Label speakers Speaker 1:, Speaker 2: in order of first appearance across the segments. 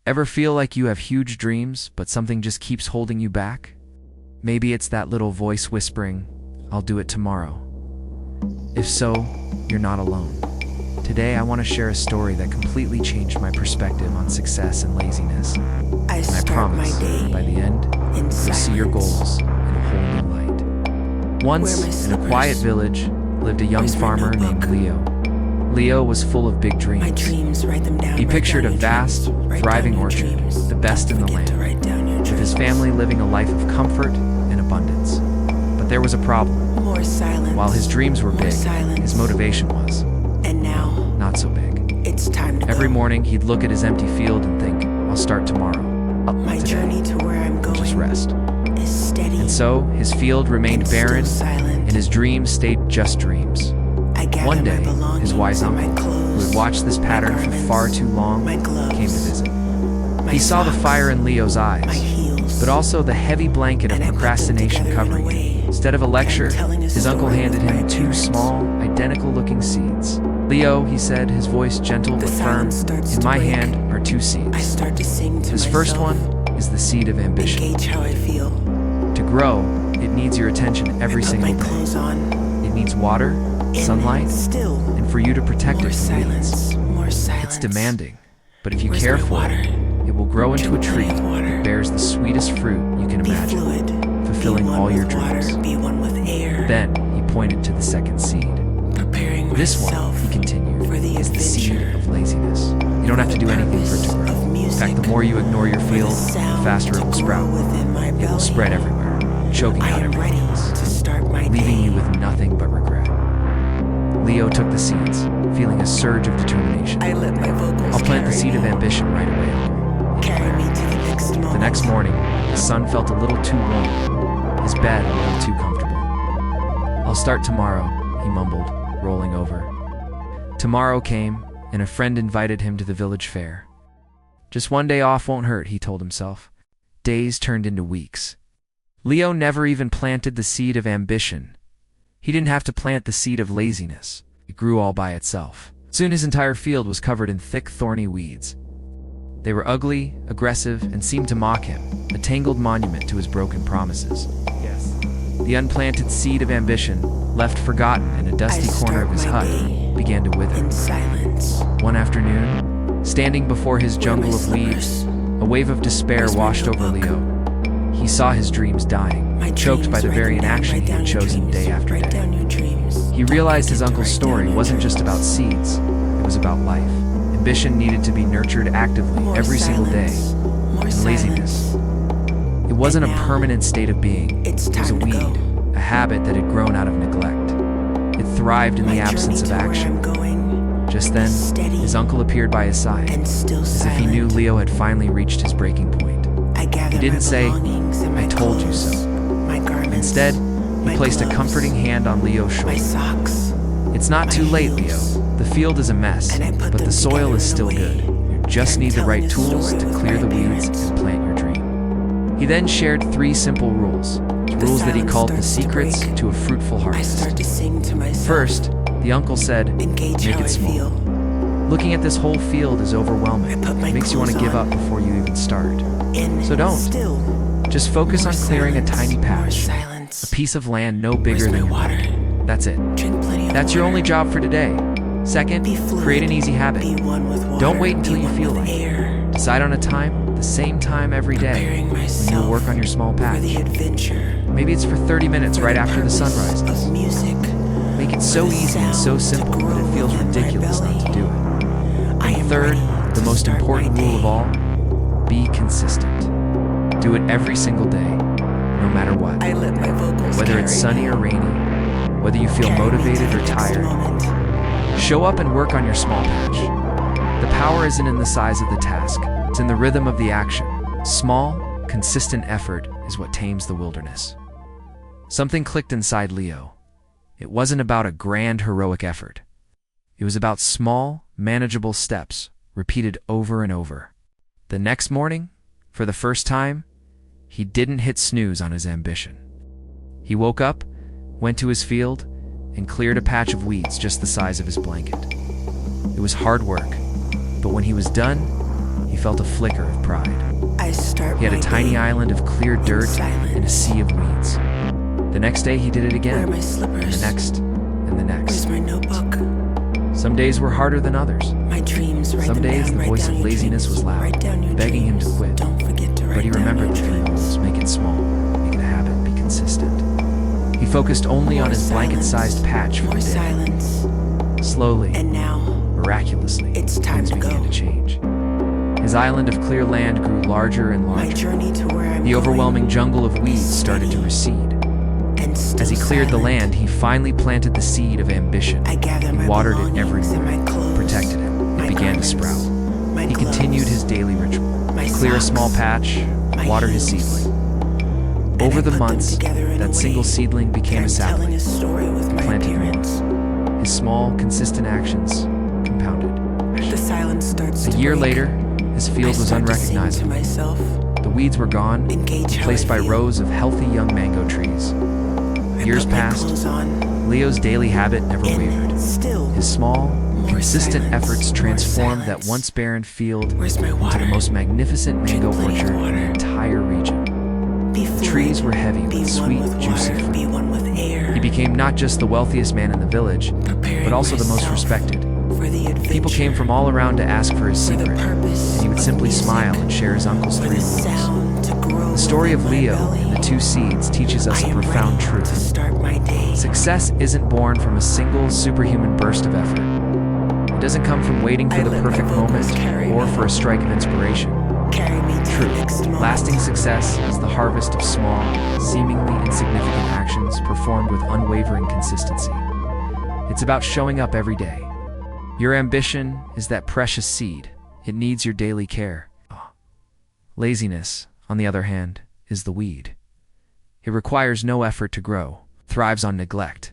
Speaker 1: Ever feel like you have huge dreams, but something just keeps holding you back? Maybe it's that little voice whispering, "I'll do it tomorrow." If so, you're not alone. Today I want to share a story that completely changed my perspective on success and laziness. And I promise, by the end, you'll see your goals in a whole new light. Once, in a quiet village, lived a young farmer named Leo. Leo was full of big dreams. He pictured a vast, thriving orchard, the best in the land, with his family living a life of comfort and abundance. But there was a problem. While his dreams were big, his motivation was not so big. Every morning, he'd look at his empty field and think, "I'll start tomorrow.
Speaker 2: My journey to where I'm going
Speaker 1: just rest."
Speaker 2: is steady.
Speaker 1: And so, his field remained barren, and his dreams stayed just dreams. One day, his wise uncle, who had watched this pattern for far too long, came to visit. He saw the fire in Leo's eyes, but also the heavy blanket of procrastination covering him. Instead of a lecture, his uncle handed him two small, identical-looking seeds. "Leo," he said, his voice gentle but firm, "in my hand are two seeds. This first one is the seed of ambition. To grow, it needs your attention every single day. It needs water, sunlight, and for you to protect it from weeds. It's demanding, but if you care for it, it will grow into a tree that bears the sweetest fruit you can imagine, fulfilling all your dreams." Then he pointed to the second seed. "This one," he continued, "is the seed of laziness. You don't have to do anything for it to grow. In fact, the more you ignore your field, the faster it will sprout. It will spread everywhere, choking out everything else, leaving you with nothing but regret." Leo took the seeds, feeling a surge of determination. "I'll plant the seed of ambition right away, Uncle," he declared. The next morning, the sun felt a little too warm, his bed a little too comfortable. "I'll start tomorrow," he mumbled, rolling over. Tomorrow came, and a friend invited him to the village fair. Just one day off won't hurt, he told himself. Days turned into weeks. Leo never even planted the seed of ambition. He didn't have to plant the seed of laziness. It grew all by itself. Soon his entire field was covered in thick, thorny weeds. They were ugly, aggressive, and seemed to mock him, a tangled monument to his broken promises. The unplanted seed of ambition, left forgotten in a dusty corner of his hut, began to wither. One afternoon, standing before his jungle of weeds, a wave of despair washed over Leo. He saw his dreams dying, choked by the very inaction he had chosen day after day. He realized his uncle's story wasn't just about seeds, it was about life. Ambition needed to be nurtured actively every single day, and laziness, it wasn't a permanent state of being. It was a weed, a habit that had grown out of neglect. It thrived in the absence of action. Just then, his uncle appeared by his side, as if he knew Leo had finally reached his breaking point. He didn't say, "I told you so." Instead, he placed a comforting hand on Leo's shoulder. "It's not too late, Leo. The field is a mess, but the soil is still good. You just need the right tools to clear the weeds and plant your dream." He then shared 3 simple rules that he called the secrets to a fruitful harvest. First, the uncle said, "Make it small." Looking at this whole field is overwhelming. It makes you want to give up before you even start. So don't. Just focus on clearing a tiny patch, a piece of land no bigger than your body. That's it. That's your only job for today. Second, create an easy habit. Don't wait until you feel like it. Decide on a time, the same time every day, when you'll work on your small patch. Maybe it's for 30 minutes right after the sun rises. Make it so easy and so simple that it feels ridiculous not to do it. And third, the most important rule of all, be consistent. Do it every single day, no matter what. Whether it's sunny or rainy, whether you feel motivated or tired, show up and work on your small patch. The power isn't in the size of the task, it's in the rhythm of the action. Small, consistent effort is what tames the wilderness. Something clicked inside Leo. It wasn't about a grand, heroic effort. It was about small, manageable steps, repeated over and over. The next morning, for the first time, he didn't hit snooze on his ambition. He woke up, went to his field, and cleared a patch of weeds just the size of his blanket. It was hard work, but when he was done, he he felt a flicker of pride.
Speaker 2: I start
Speaker 1: He had
Speaker 2: my
Speaker 1: a tiny
Speaker 2: day
Speaker 1: island of clear dirt
Speaker 2: silence.
Speaker 1: and a sea of weeds. The next day he did it
Speaker 2: Where
Speaker 1: again,
Speaker 2: are my
Speaker 1: and
Speaker 2: slippers?
Speaker 1: the next, and the
Speaker 2: Where's
Speaker 1: next.
Speaker 2: my notebook?
Speaker 1: Some days were harder than others.
Speaker 2: My dreams, write
Speaker 1: Some
Speaker 2: them
Speaker 1: days
Speaker 2: down,
Speaker 1: the
Speaker 2: write
Speaker 1: voice
Speaker 2: down
Speaker 1: of
Speaker 2: your
Speaker 1: laziness
Speaker 2: dreams.
Speaker 1: was loud,
Speaker 2: Write down your
Speaker 1: begging him to
Speaker 2: dreams.
Speaker 1: quit.
Speaker 2: Don't forget to write
Speaker 1: But he
Speaker 2: down
Speaker 1: remembered
Speaker 2: your
Speaker 1: the three
Speaker 2: dreams.
Speaker 1: rules: make it small, make it a habit, be consistent. He focused only on
Speaker 2: More
Speaker 1: his blanket-sized patch for
Speaker 2: More
Speaker 1: the day.
Speaker 2: silence.
Speaker 1: Slowly,
Speaker 2: And now,
Speaker 1: miraculously,
Speaker 2: it's time
Speaker 1: things
Speaker 2: to
Speaker 1: began
Speaker 2: go.
Speaker 1: to change. His island of clear land grew larger and
Speaker 2: My
Speaker 1: larger.
Speaker 2: journey to where I'm
Speaker 1: The
Speaker 2: going
Speaker 1: overwhelming jungle of weeds
Speaker 2: is
Speaker 1: started to
Speaker 2: steady
Speaker 1: recede.
Speaker 2: and still
Speaker 1: As he cleared the
Speaker 2: silent.
Speaker 1: land, he finally planted the seed of ambition.
Speaker 2: I gather
Speaker 1: He
Speaker 2: my
Speaker 1: watered it
Speaker 2: belongings and
Speaker 1: everywhere,
Speaker 2: my clothes,
Speaker 1: protected it.
Speaker 2: my
Speaker 1: It began to
Speaker 2: garments,
Speaker 1: sprout.
Speaker 2: my
Speaker 1: He
Speaker 2: gloves,
Speaker 1: continued his daily ritual.
Speaker 2: my
Speaker 1: Clear a
Speaker 2: socks,
Speaker 1: small patch,
Speaker 2: my
Speaker 1: water his
Speaker 2: heels.
Speaker 1: seedling.
Speaker 2: And
Speaker 1: Over
Speaker 2: I
Speaker 1: the
Speaker 2: put them
Speaker 1: months,
Speaker 2: together in a
Speaker 1: that single
Speaker 2: way
Speaker 1: seedling became a
Speaker 2: that I'm telling
Speaker 1: sapling.
Speaker 2: a story with my
Speaker 1: Planted more.
Speaker 2: appearance.
Speaker 1: His small, consistent actions compounded.
Speaker 2: The silence starts
Speaker 1: A
Speaker 2: to
Speaker 1: year
Speaker 2: break.
Speaker 1: later, his
Speaker 2: I
Speaker 1: field was
Speaker 2: start to sing to
Speaker 1: unrecognizable.
Speaker 2: myself,
Speaker 1: The weeds were gone,
Speaker 2: engage how
Speaker 1: replaced
Speaker 2: I
Speaker 1: by
Speaker 2: feel.
Speaker 1: rows of healthy young mango trees.
Speaker 2: I
Speaker 1: Years
Speaker 2: put my
Speaker 1: passed.
Speaker 2: clothes on,
Speaker 1: Leo's daily habit never wavered.
Speaker 2: and still,
Speaker 1: His small,
Speaker 2: More
Speaker 1: consistent
Speaker 2: silence,
Speaker 1: efforts
Speaker 2: more
Speaker 1: transformed that
Speaker 2: silence.
Speaker 1: once barren field
Speaker 2: where's my
Speaker 1: into
Speaker 2: water?
Speaker 1: the most magnificent mango
Speaker 2: Drink plenty of
Speaker 1: orchard in
Speaker 2: water.
Speaker 1: the entire region.
Speaker 2: Be
Speaker 1: The trees were heavy
Speaker 2: be
Speaker 1: with
Speaker 2: one
Speaker 1: sweet,
Speaker 2: with
Speaker 1: juicy
Speaker 2: water, be
Speaker 1: fruit.
Speaker 2: one with air.
Speaker 1: He became not just the wealthiest man in the village,
Speaker 2: Preparing
Speaker 1: but also the most
Speaker 2: myself
Speaker 1: respected.
Speaker 2: for the adventure,
Speaker 1: People came from all around to ask for his
Speaker 2: for the
Speaker 1: secret,
Speaker 2: purpose
Speaker 1: and he would
Speaker 2: of
Speaker 1: simply
Speaker 2: music,
Speaker 1: smile and share his uncle's
Speaker 2: for
Speaker 1: three
Speaker 2: the
Speaker 1: rules.
Speaker 2: sound to grow
Speaker 1: The story of
Speaker 2: within my
Speaker 1: Leo
Speaker 2: belly.
Speaker 1: and the two seeds teaches us
Speaker 2: I
Speaker 1: a
Speaker 2: am
Speaker 1: profound
Speaker 2: ready to
Speaker 1: truth.
Speaker 2: start my day.
Speaker 1: Success isn't born from a single superhuman burst of effort. It doesn't come from waiting for
Speaker 2: I
Speaker 1: the
Speaker 2: let my
Speaker 1: perfect
Speaker 2: vocals
Speaker 1: moment
Speaker 2: carry
Speaker 1: or
Speaker 2: me.
Speaker 1: for a strike of inspiration.
Speaker 2: Carry me to the next
Speaker 1: Truth.
Speaker 2: moment.
Speaker 1: Lasting success is the harvest of small, seemingly insignificant actions performed with unwavering consistency. It's about showing up every day. Your ambition is that precious seed. It needs your daily care. Laziness, on the other hand, is the weed. It requires no effort to grow, thrives on neglect.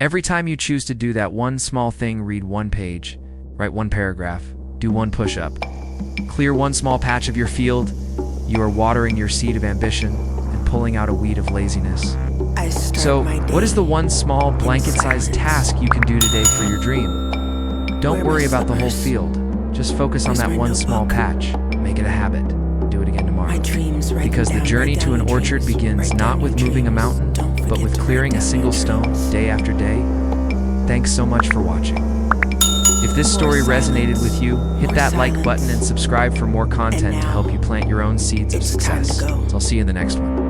Speaker 1: Every time you choose to do that one small thing, read one page, write one paragraph, do one push-up, clear one small patch of your field, you are watering your seed of ambition and pulling out a weed of laziness.
Speaker 2: I start
Speaker 1: So,
Speaker 2: my day
Speaker 1: what is the one small
Speaker 2: in
Speaker 1: blanket-sized
Speaker 2: silence.
Speaker 1: task you can do today for your dream? Don't
Speaker 2: Where are my
Speaker 1: worry about the whole
Speaker 2: slippers?
Speaker 1: field. Just focus on
Speaker 2: Where's
Speaker 1: that
Speaker 2: my
Speaker 1: one small
Speaker 2: notebook?
Speaker 1: patch. Make it a habit. Do it again tomorrow.
Speaker 2: My dreams, write
Speaker 1: Because
Speaker 2: them
Speaker 1: the
Speaker 2: down,
Speaker 1: journey
Speaker 2: write
Speaker 1: to
Speaker 2: down
Speaker 1: an
Speaker 2: your
Speaker 1: orchard
Speaker 2: dreams.
Speaker 1: begins
Speaker 2: Write
Speaker 1: not
Speaker 2: down
Speaker 1: with
Speaker 2: your
Speaker 1: moving a
Speaker 2: dreams.
Speaker 1: mountain,
Speaker 2: Don't
Speaker 1: but
Speaker 2: forget
Speaker 1: with
Speaker 2: to write
Speaker 1: clearing a
Speaker 2: down
Speaker 1: single
Speaker 2: your
Speaker 1: stone
Speaker 2: dreams.
Speaker 1: day after day. Thanks so much for watching. If this story resonated with you, hit that like button and subscribe for more content to help you plant your own seeds of
Speaker 2: it's time to
Speaker 1: success.
Speaker 2: go.
Speaker 1: So I'll see you in the next one.